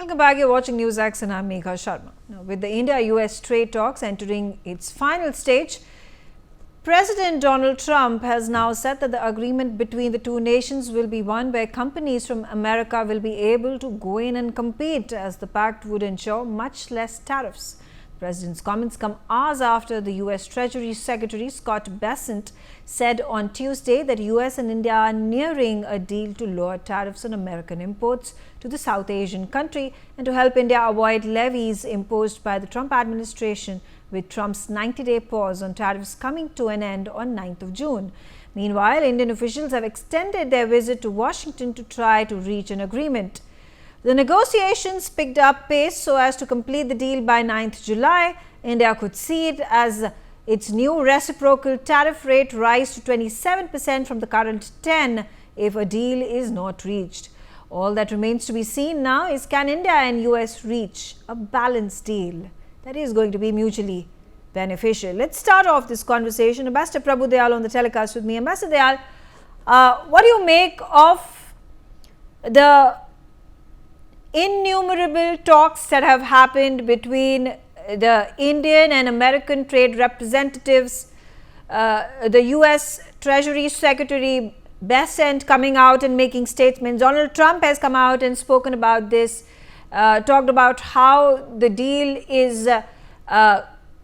Welcome back. You're watching NewsX and I'm Megha Sharma. Now, with the India-US trade talks entering its final stage, President Donald Trump has now said that the agreement between the two nations will be one where companies from America will be able to go in and compete, as the pact would ensure much less tariffs. The president's comments come hours after the U.S. Treasury Secretary Scott Bessent said on Tuesday that U.S. and India are nearing a deal to lower tariffs on American imports to the South Asian country and to help India avoid levies imposed by the Trump administration, with Trump's 90-day pause on tariffs coming to an end on 9th of June. Meanwhile, Indian officials have extended their visit to Washington to try to reach an agreement. The negotiations picked up pace so as to complete the deal by 9th July. India could see it as its new reciprocal tariff rate rise to 27% from the current 10% if a deal is not reached. All that remains to be seen now is, can India and US reach a balanced deal that is going to be mutually beneficial? Let's start off this conversation. Ambassador Prabhu Dayal on the telecast with me. Ambassador Dayal, what do you make of the innumerable talks that have happened between the Indian and American trade representatives, the US Treasury Secretary Bessent coming out and making statements? Donald Trump has come out and spoken about this, talked about how the deal is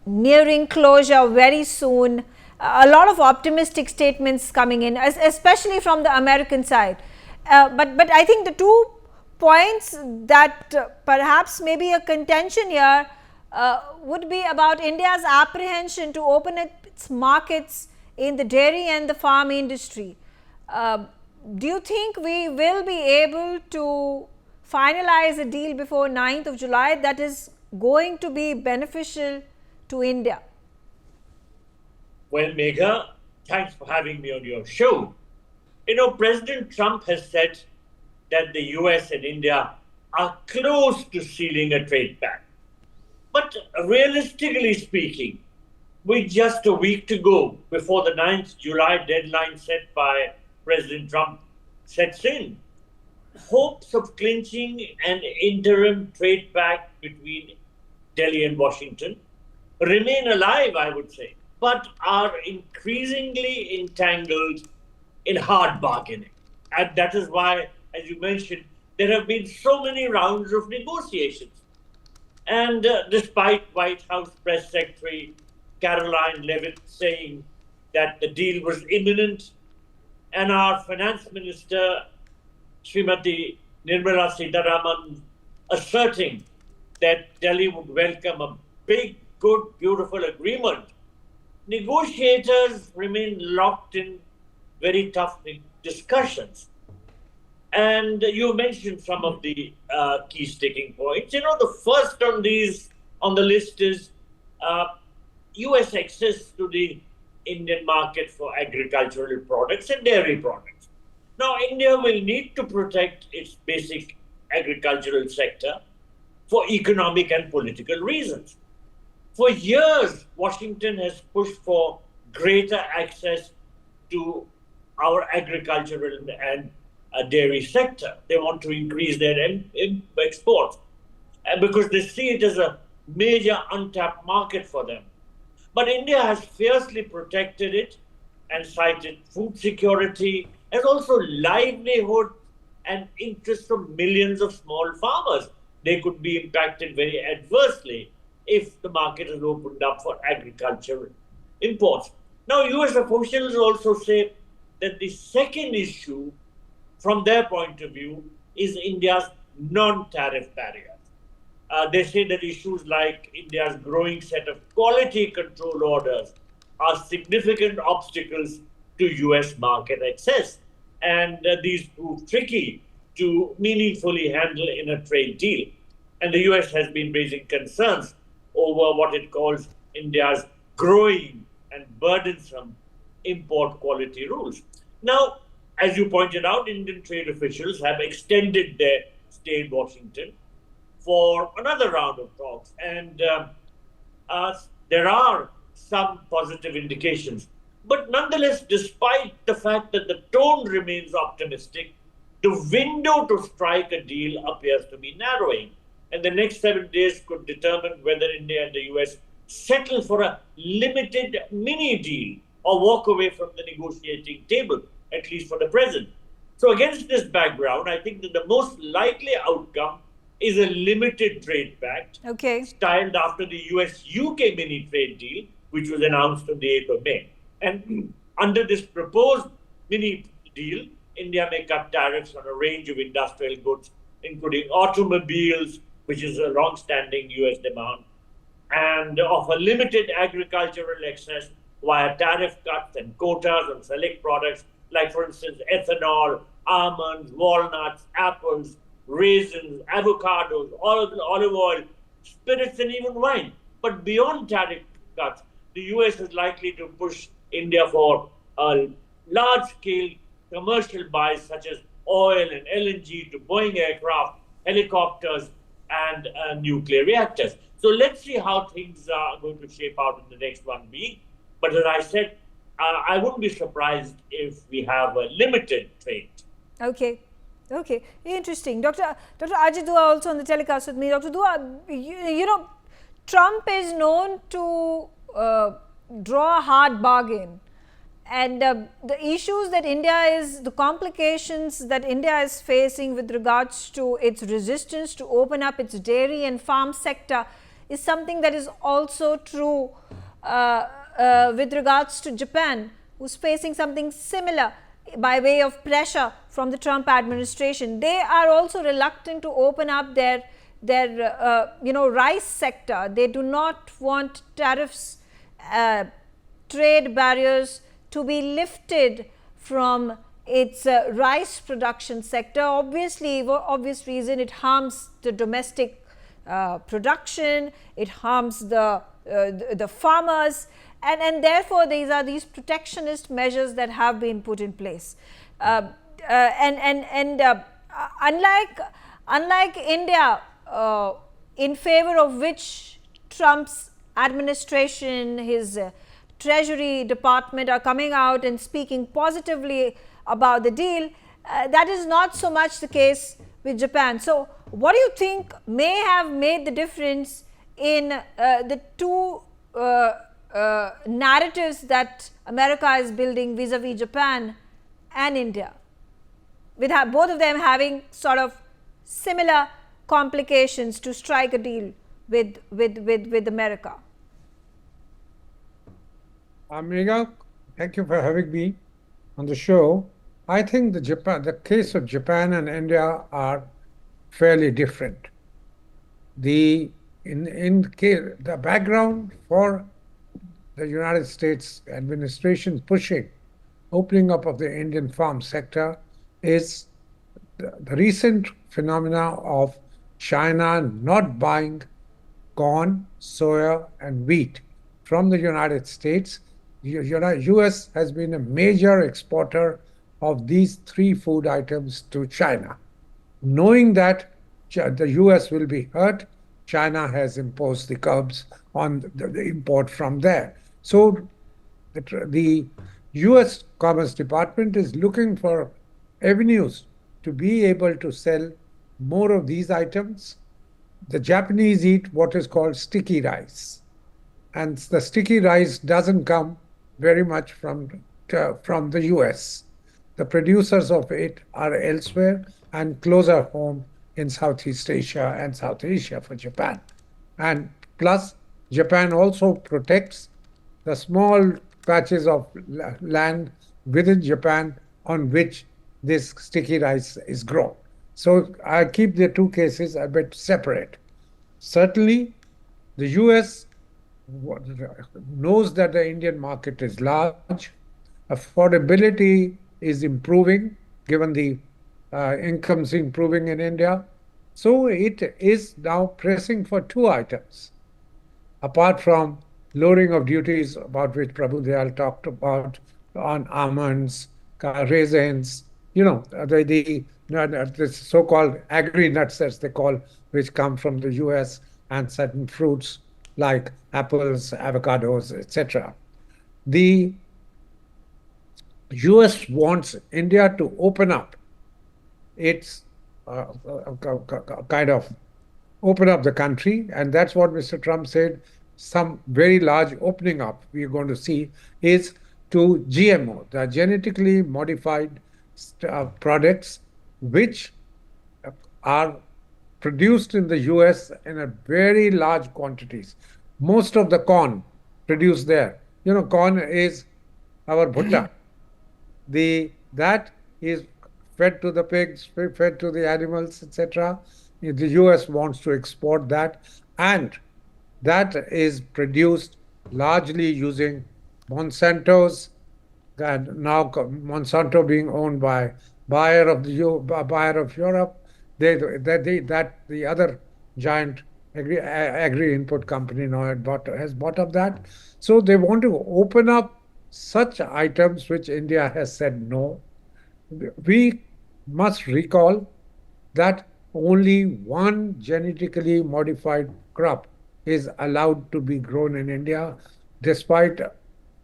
nearing closure very soon. A lot of optimistic statements coming in, especially from the American side. But I think the two points that perhaps maybe a contention here would be about India's apprehension to open its markets in the dairy and the farm industry. Do you think we will be able to finalize a deal before 9th of July that is going to be beneficial to India? Well, Megha, thanks for having me on your show. You know, President Trump has said that the US and India are close to sealing a trade pact. But realistically speaking, with just a week to go before the 9th July deadline set by President Trump sets in, hopes of clinching an interim trade pact between Delhi and Washington remain alive, I would say, but are increasingly entangled in hard bargaining. And that is why, as you mentioned, there have been so many rounds of negotiations. And despite White House Press Secretary Caroline Leavitt saying that the deal was imminent, and our Finance Minister Srimati Nirmala Sitharaman asserting that Delhi would welcome a big, good, beautiful agreement, negotiators remain locked in very tough discussions. And you mentioned some of the key sticking points. You know, the first on the list is US access to the Indian market for agricultural products and dairy products. Now, India will need to protect its basic agricultural sector for economic and political reasons. For years, Washington has pushed for greater access to our agricultural and dairy sector. They want to increase their exports because they see it as a major untapped market for them. But India has fiercely protected it and cited food security and also livelihood and interests of millions of small farmers. They could be impacted very adversely if the market is opened up for agricultural imports. Now, US officials also say that the second issue, from their point of view, is India's non-tariff barriers. They say that issues like India's growing set of quality control orders are significant obstacles to US market access, and these prove tricky to meaningfully handle in a trade deal. And the US has been raising concerns over what it calls India's growing and burdensome import quality rules. Now, as you pointed out, Indian trade officials have extended their stay in Washington for another round of talks. And there are some positive indications. But nonetheless, despite the fact that the tone remains optimistic, the window to strike a deal appears to be narrowing. and the next 7 days could determine whether India and the US settle for a limited mini deal or walk away from the negotiating table, at least for the present. So, against this background, I think that the most likely outcome is a limited trade pact, styled after the US UK mini trade deal, which was announced on the 8th of May. And under this proposed mini deal, India may cut tariffs on a range of industrial goods, including automobiles, which is a long-standing US demand, and offer limited agricultural access via tariff cuts and quotas on select products, like, for instance, ethanol, almonds, walnuts, apples, raisins, avocados, olive oil, spirits, and even wine. But beyond tariff cuts, the US is likely to push India for large-scale commercial buys such as oil and LNG to Boeing aircraft, helicopters, and nuclear reactors. So let's see how things are going to shape out in the next one week. But as I said, I wouldn't be surprised if we have a limited trade. Okay. Okay. Interesting. Dr. Ajit Dua also on the telecast with me. Dr. Dua, you know, Trump is known to draw a hard bargain. And the issues that the complications that India is facing with regards to its resistance to open up its dairy and farm sector is something that is also true with regards to Japan, who's facing something similar by way of pressure from the Trump administration. They are also reluctant to open up their rice sector. They do not want tariffs, trade barriers to be lifted from its rice production sector. Obviously, for obvious reason, it harms the domestic production, it harms the farmers, and therefore these are these protectionist measures that have been put in place. Unlike India, in favor of which Trump's administration, his Treasury Department are coming out and speaking positively about the deal, that is not so much the case with Japan. So, what do you think may have made the difference in the two narratives that America is building vis-a-vis Japan and India, with both of them having sort of similar complications to strike a deal with America? Megha, thank you for having me on the show. I think the case of Japan and India are fairly different. The background for the United States administration pushing opening up of the Indian farm sector is the recent phenomena of China not buying corn, soya, and wheat from the United States. US has been a major exporter of these three food items to China. Knowing that the US will be hurt, China has imposed the curbs on the import from there. So the US Commerce Department is looking for avenues to be able to sell more of these items. The Japanese eat what is called sticky rice. And the sticky rice doesn't come very much from the US. The producers of it are elsewhere and closer home in Southeast Asia and South Asia for Japan. And plus, Japan also protects the small patches of land within Japan on which this sticky rice is grown. So I keep the two cases a bit separate. Certainly, the US knows that the Indian market is large. Affordability is improving, given the incomes improving in India. So it is now pressing for two items. Apart from lowering of duties, about which Prabhu Dayal talked about, on almonds, raisins, the so-called agri-nuts, as they call, which come from the US, and certain fruits like apples, avocados, etc. The US wants India to open up its kind of open up the country. And that's what Mr. Trump said. Some very large opening up we're going to see is to GMO, the genetically modified products, which are produced in the US in a very large quantities. Most of the corn produced there. Corn is our bhutta. That is fed to the pigs, fed to the animals, etc. The US wants to export that, and that is produced largely using Monsanto's, and now Monsanto being owned by Bayer of Europe. That the other giant agri input company now has bought up that. So they want to open up such items which India has said no. We must recall that only one genetically modified crop is allowed to be grown in India, despite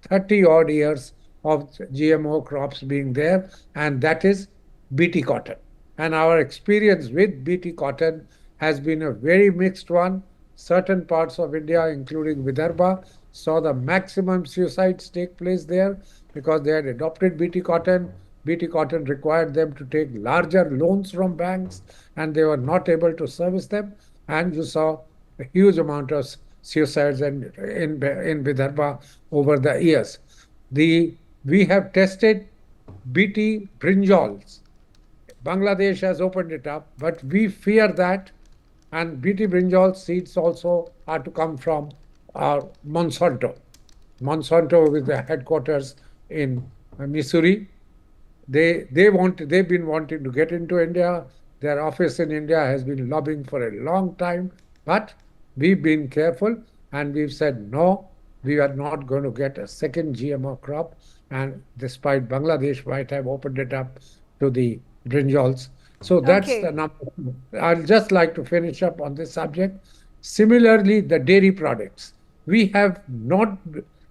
30 odd years of GMO crops being there, and that is BT cotton. And our experience with BT cotton has been a very mixed one. Certain parts of India, including Vidarbha, saw the maximum suicides take place there because they had adopted BT cotton. BT cotton required them to take larger loans from banks, and they were not able to service them. And you saw a huge amount of suicides in Vidarbha over the years. We have tested BT brinjals. Bangladesh has opened it up, but we fear that, and BT brinjal seeds also are to come from Monsanto. Monsanto with the headquarters in Missouri. They've been wanting to get into India. Their office in India has been lobbying for a long time, but we've been careful and we've said no, we are not going to get a second GMO crop. And despite Bangladesh might have opened it up to the brinjals. So that's the number. I'd just like to finish up on this subject. Similarly, the dairy products. We have not,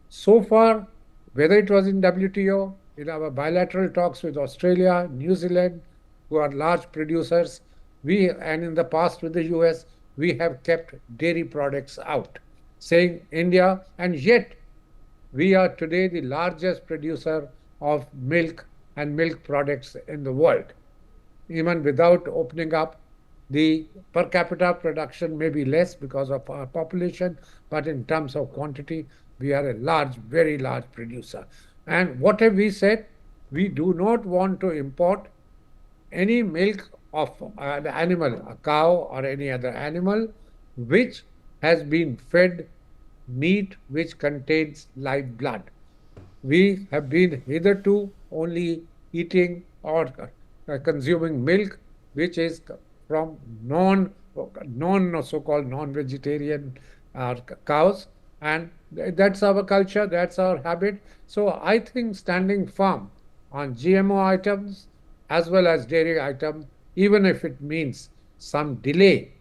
so far, whether it was in WTO, in our bilateral talks with Australia, New Zealand, who are large producers, and in the past with the US, we have kept dairy products out, saying India, and yet we are today the largest producer of milk and milk products in the world. Even without opening up, the per capita production may be less because of our population, but in terms of quantity, we are a large, very large producer. And what have we said? We do not want to import any milk of an animal, a cow or any other animal, which has been fed meat which contains live blood. We have been hitherto only eating or consuming milk which is from so-called non-vegetarian cows, and that's our culture, that's our habit. So I think standing firm on GMO items as well as dairy items, even if it means some delay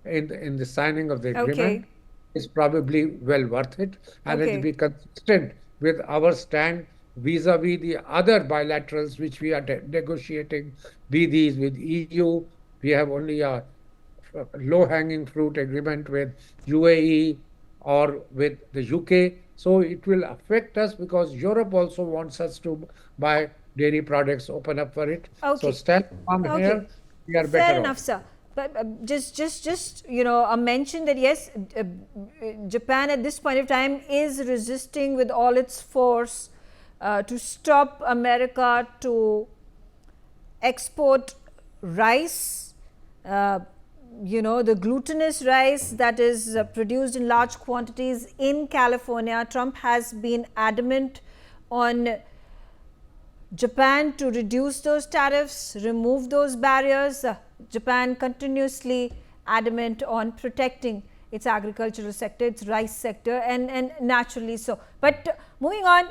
in the signing of the agreement, is probably well worth it, and it will be consistent with our stand vis-a-vis the other bilaterals which we are negotiating, be these with EU. We have only a low-hanging fruit agreement with UAE or with the UK. So it will affect us because Europe also wants us to buy dairy products, open up for it. So stand on here, we are better Fair enough, sir. But just a mention that yes, Japan at this point of time is resisting with all its force to stop America to export rice, the glutinous rice that is produced in large quantities in California. Trump has been adamant on Japan to reduce those tariffs, remove those barriers. Japan continuously adamant on protecting its agricultural sector, its rice sector, and naturally so. But moving on,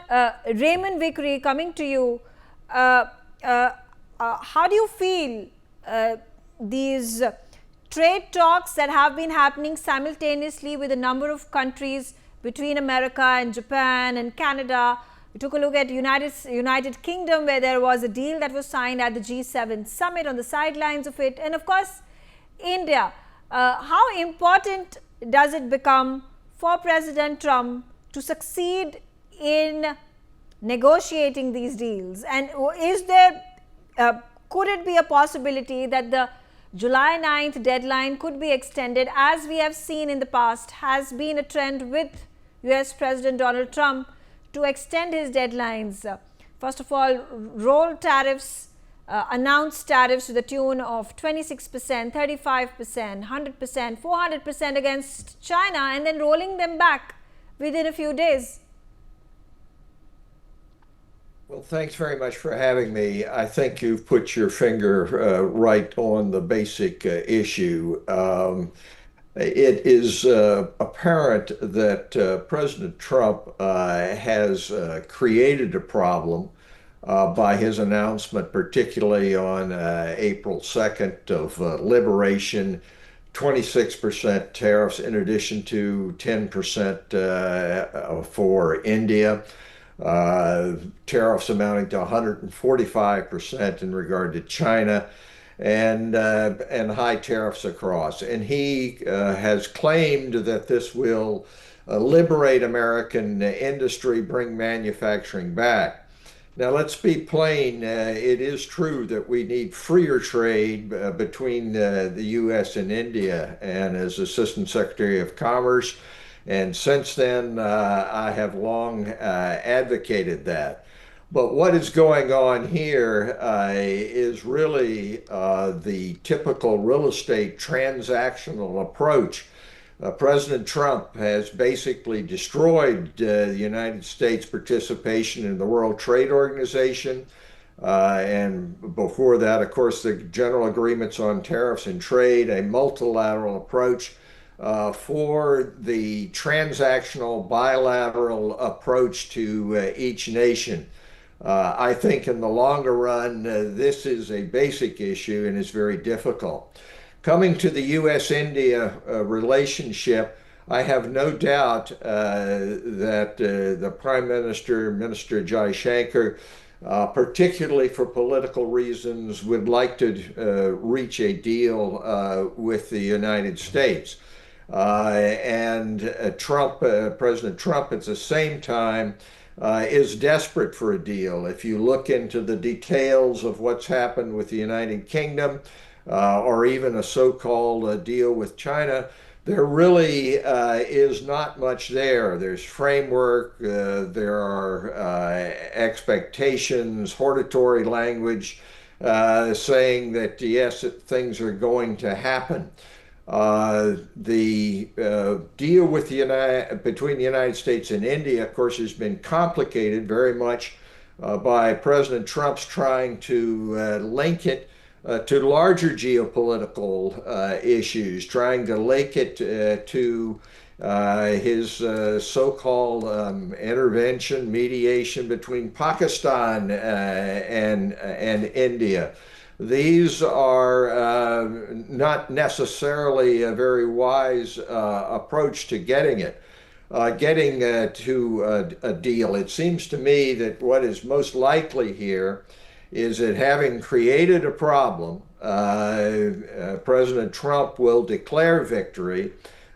Raymond Vickery, coming to you, how do you feel these trade talks that have been happening simultaneously with a number of countries between America and Japan and Canada? We took a look at United Kingdom, where there was a deal that was signed at the G7 summit on the sidelines of it, and of course India. how important does it become for President Trump to succeed in negotiating these deals? And is there, could it be a possibility that the July 9th deadline could be extended, as we have seen in the past has been a trend with US President Donald Trump to extend his deadlines? First of all, roll tariffs, announced tariffs to the tune of 26%, 35%, 100%, 400% against China, and then rolling them back within a few days. Well, thanks very much for having me. I think you've put your finger right on the basic issue. It is apparent that President Trump has created a problem by his announcement, particularly on April 2nd, of liberation, 26% tariffs in addition to 10% for India. Tariffs amounting to 145% in regard to China, and high tariffs across. And he has claimed that this will liberate American industry, bring manufacturing back. Now, let's be plain. It is true that we need freer trade between the U.S. and India. And as Assistant Secretary of Commerce, and since then, I have long advocated that. But what is going on here is really the typical real estate transactional approach. President Trump has basically destroyed the United States participation in the World Trade Organization. And before that, of course, the general agreements on tariffs and trade, a multilateral approach. For the transactional bilateral approach to each nation. I think in the longer run, this is a basic issue and is very difficult. Coming to the U.S.-India relationship, I have no doubt that the Prime Minister, Minister Jaishankar, particularly for political reasons, would like to reach a deal with the United States. President Trump at the same time is desperate for a deal. If you look into the details of what's happened with the United Kingdom, or even a so-called deal with China, there really is not much there. There's framework, there are expectations, hortatory language saying that yes, things are going to happen. The deal with between the United States and India, of course, has been complicated very much by President Trump's trying to link it to larger geopolitical issues, trying to link it to his so-called intervention, mediation between Pakistan and India. These are not necessarily a very wise approach to getting to a deal. It seems to me that what is most likely here is that, having created a problem, President Trump will declare victory,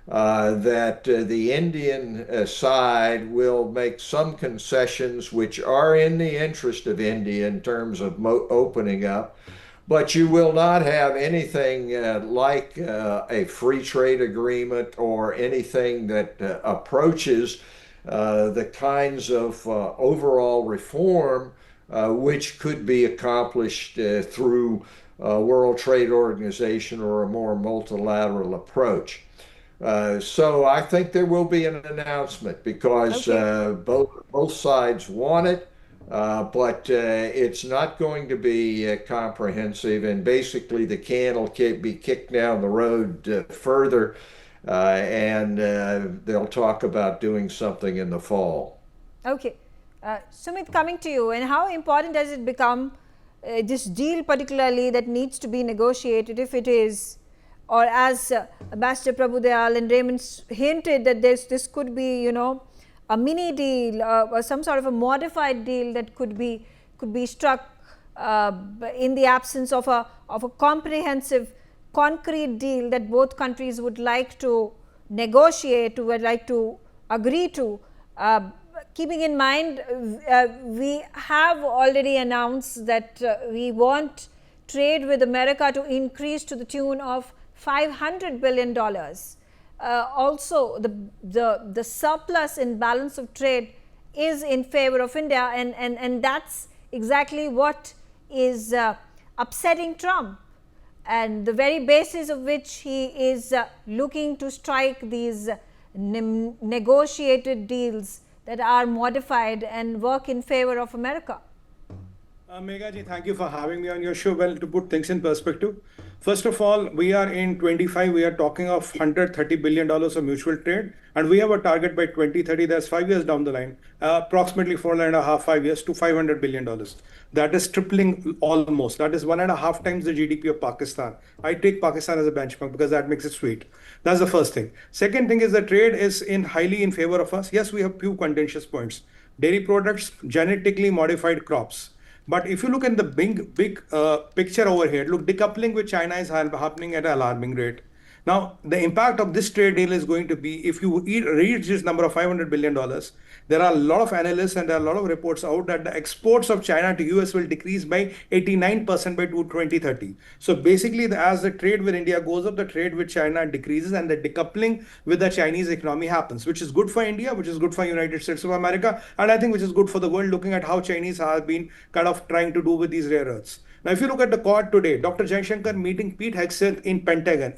that the Indian side will make some concessions which are in the interest of India in terms of opening up. But you will not have anything like a free trade agreement or anything that approaches the kinds of overall reform which could be accomplished through a World Trade Organization or a more multilateral approach. So I think there will be an announcement because both sides want it. But it's not going to be comprehensive, and basically the can will be kicked down the road further, and they'll talk about doing something in the fall. Okay. Sumit, coming to you, and how important does it become, this deal particularly that needs to be negotiated, if it is, or as Ambassador Prabhu and Raymond hinted that this could be, a mini deal or some sort of a modified deal that could be struck in the absence of a comprehensive concrete deal that both countries would like to negotiate, would like to agree to. Keeping in mind, we have already announced that we want trade with America to increase to the tune of $500 billion. Also, the surplus in balance of trade is in favor of India, and that's exactly what is upsetting Trump, and the very basis of which he is looking to strike these negotiated deals that are modified and work in favor of America. Megha ji, thank you for having me on your show. Well, to put things in perspective, first of all, we are in 25, we are talking of $130 billion of mutual trade, and we have a target by 2030, that's 5 years down the line, approximately 4.5-5 years to $500 billion. That is tripling almost. That is 1.5 times the GDP of Pakistan. I take Pakistan as a benchmark because that makes it sweet. That's the first thing. Second thing is the trade is highly in favor of us. Yes, we have few contentious points. Dairy products, genetically modified crops. But if you look at the big picture over here, look, decoupling with China is happening at an alarming rate. Now, the impact of this trade deal is going to be, if you reach this number of $500 billion, there are a lot of analysts and there are a lot of reports out that the exports of China to US will decrease by 89% by 2030. So basically, as the trade with India goes up, the trade with China decreases and the decoupling with the Chinese economy happens, which is good for India, which is good for United States of America, and I think which is good for the world, looking at how Chinese have been kind of trying to do with these rare earths. Now, if you look at the Quad today, Dr. Jaishankar meeting Pete Hegseth in Pentagon.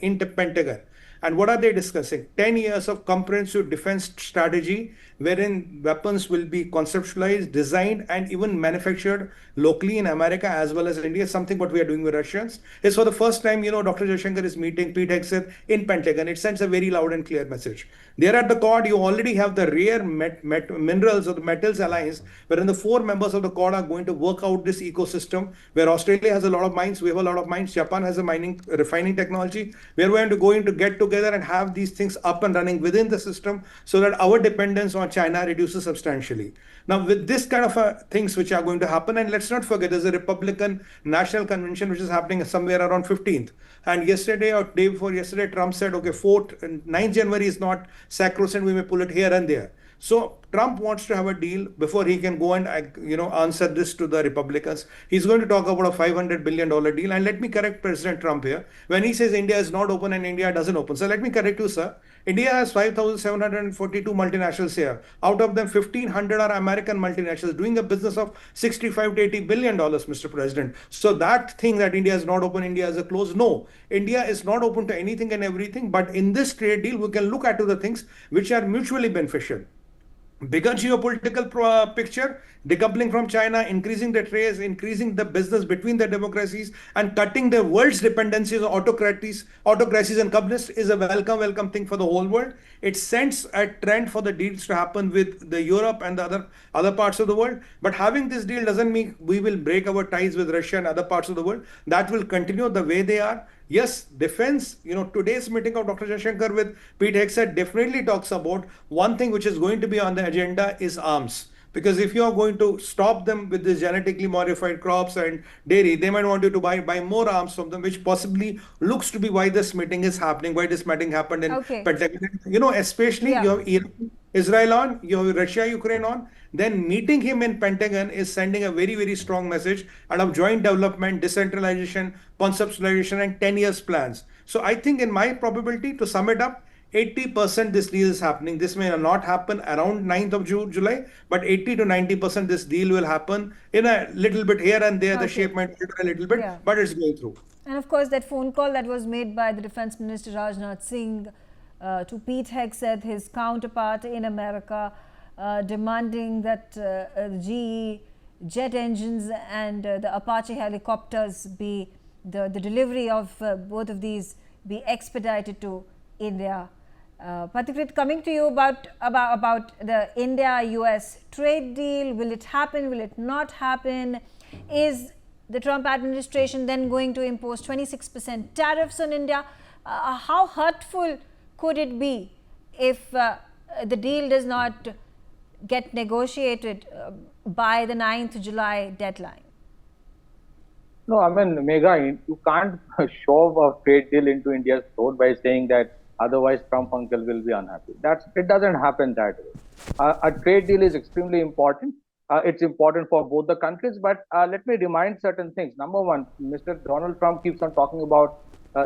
And what are they discussing? 10 years of comprehensive defense strategy, wherein weapons will be conceptualized, designed, and even manufactured locally in America as well as India, something what we are doing with Russians. It's for the first time, Dr. Jaishankar is meeting Pete Hegseth in Pentagon. It sends a very loud and clear message. There at the Quad, you already have the rare minerals or the metals alliance, wherein the 4 members of the Quad are going to work out this ecosystem, where Australia has a lot of mines, we have a lot of mines, Japan has a refining technology. We are going to get together and have these things up and running within the system so that our dependence on China reduces substantially. Now, with this kind of things which are going to happen, and let's not forget, there's a Republican National Convention which is happening somewhere around 15th. And yesterday or day before yesterday, Trump said, okay, 9th January is not sacrosanct, we may pull it here and there. So Trump wants to have a deal before he can go and answer this to the Republicans. He's going to talk about a $500 billion deal. And let me correct President Trump here. When he says India is not open and India doesn't open. So let me correct you, sir. India has 5,742 multinationals here. Out of them, 1,500 are American multinationals doing a business of $65 to $80 billion, Mr. President. So that thing that India is not open, India is closed. No, India is not open to anything and everything. But in this trade deal, we can look at the things which are mutually beneficial. Bigger geopolitical picture, decoupling from China, increasing the trade, increasing the business between the democracies, and cutting the world's dependencies on autocracies and communists is a welcome thing for the whole world. It sends a trend for the deals to happen with the Europe and the other parts of the world. But having this deal doesn't mean we will break our ties with Russia and other parts of the world. That will continue the way they are. Yes, defense, today's meeting of Dr. Jaishankar with Pete Hegseth definitely talks about one thing which is going to be on the agenda is arms. Because if you are going to stop them with these genetically modified crops and dairy, they might want you to buy more arms from them, which possibly looks to be why this meeting is happening, why this meeting happened in Pentagon. Especially you have Iran, Israel on, you have Russia, Ukraine on. Then meeting him in Pentagon is sending a very, very strong message and of joint development, decentralization, conceptualization, and 10 years plans. So I think in my probability, to sum it up, 80% this deal is happening. This may not happen around 9th of July, but 80 to 90% this deal will happen in a little bit here and there. The shape might alter a little bit, but it's going through. And of course, that phone call that was made by the Defense Minister Rajnath Singh to Pete Hegseth, his counterpart in America, demanding that GE jet engines and the Apache helicopters be the delivery of both of these be expedited to India. Patikrit, coming to you about the India-US trade deal, will it happen? Will it not happen? Is the Trump administration then going to impose 26% tariffs on India? How hurtful could it be if the deal does not get negotiated by the 9th July deadline? No, I mean, Megha, you can't shove a trade deal into India's throat by saying that otherwise Trump uncle will be unhappy. It doesn't happen that way. A trade deal is extremely important. It's important for both the countries, but let me remind certain things. Number one, Mr. Donald Trump keeps on talking about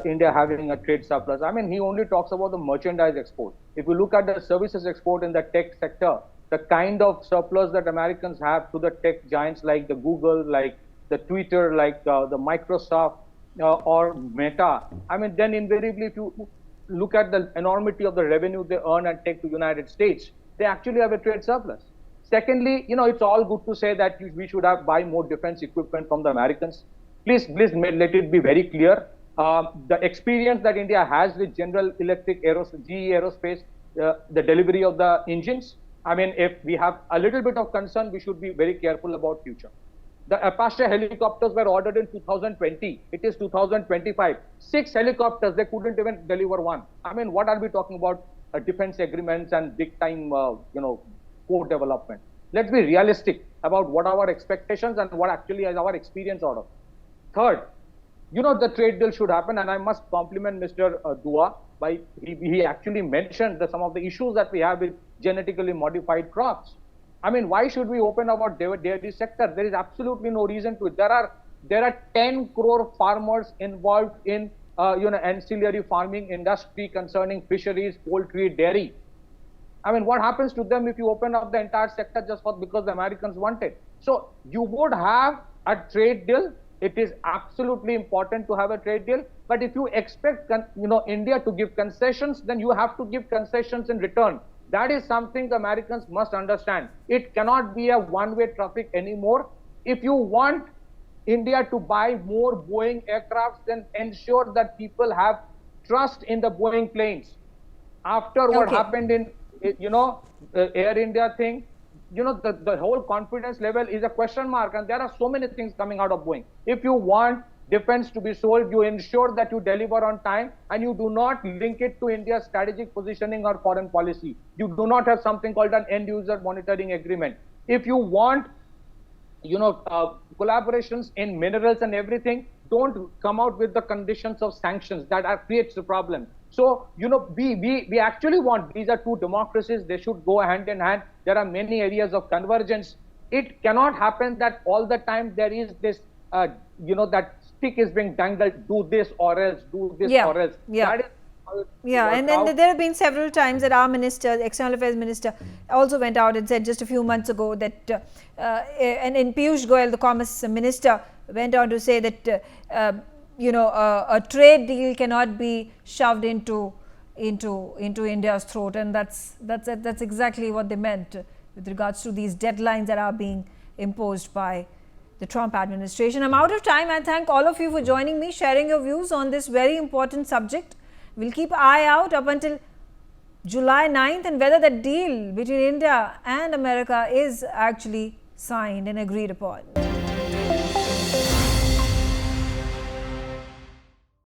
India having a trade surplus. I mean, he only talks about the merchandise export. If you look at the services export in the tech sector, the kind of surplus that Americans have to the tech giants like the Google, like the Twitter, like the Microsoft or Meta, I mean, then invariably, if you look at the enormity of the revenue they earn and take to United States, they actually have a trade surplus. Secondly, it's all good to say that we should buy more defense equipment from the Americans. Please let it be very clear. The experience that India has with General Electric, GE Aerospace, the delivery of the engines. I mean, if we have a little bit of concern, we should be very careful about future. The Apache helicopters were ordered in 2020. It is 2025. 6 helicopters, they couldn't even deliver one. I mean, what are we talking about? Defense agreements and big time, port development. Let's be realistic about what our expectations and what actually is our experience out of. Third, the trade deal should happen, and I must compliment Mr. Dua by he actually mentioned some of the issues that we have with genetically modified crops. I mean, why should we open our dairy sector? There is absolutely no reason to it. There are 10 crore farmers involved in ancillary farming industry concerning fisheries, poultry, dairy. I mean, what happens to them if you open up the entire sector just because the Americans want it? So you would have a trade deal. It is absolutely important to have a trade deal. But if you expect India to give concessions, then you have to give concessions in return. That is something the Americans must understand. It cannot be a one-way traffic anymore. If you want India to buy more Boeing aircrafts, then ensure that people have trust in the Boeing planes. After what happened in, Air India thing, the whole confidence level is a question mark, and there are so many things coming out of Boeing. If you want defense to be sold, you ensure that you deliver on time, and you do not link it to India's strategic positioning or foreign policy. You do not have something called an end user monitoring agreement. If you want collaborations in minerals and everything, don't come out with the conditions of sanctions that creates the problem. So, we actually want, these are two democracies, they should go hand in hand. There are many areas of convergence. It cannot happen that all the time there is this, that stick is being dangled, do this or else, do this or else. That is and then there have been several times that our minister, the External Affairs Minister, also went out and said just a few months ago that, and in Piyush Goyal, the Commerce Minister, went on to say that, a trade deal cannot be shoved into India's throat, and that's exactly what they meant with regards to these deadlines that are being imposed by the Trump administration. I'm out of time. I thank all of you for joining me, sharing your views on this very important subject. We'll keep an eye out up until July 9th and whether the deal between India and America is actually signed and agreed upon.